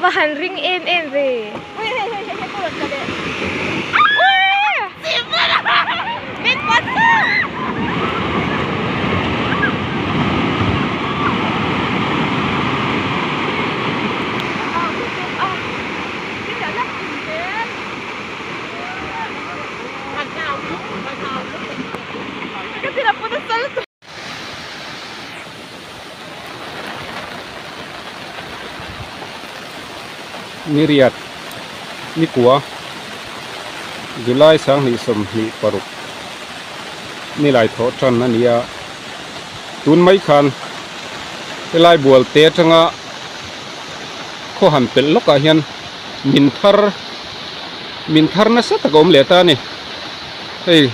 bahan ring em ve Hey pulot ka de. Big pasta Kasi napunta sa ito. ni riat ni kuwa July sang ni som ni paruk ni lai tho tran na nia tun mai khan lai bual te tanga kho han pel loka hian min thar na sa takom leta ni hei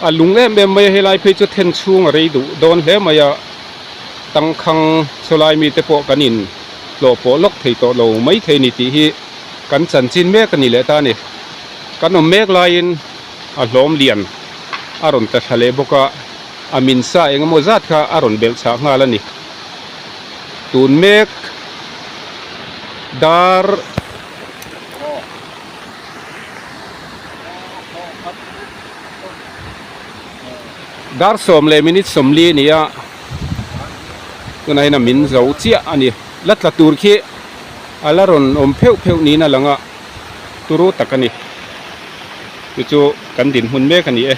alung em mai helai phe chu then chung rei du don hle maya tang khang solai mi te po kanin lo po lok thei to lo mai thei ni ti hi kan chan chin me kan ni leta ni kan om mek lain a hlom lian aron ta thale boka amin sa engmo zat kha aron bel cha nga la ni tun mek dar som le minit som li nia tunai na min zo chia ani lat la tur khi alaron om pheu ni na langa turu takani chu kan din hun me kani e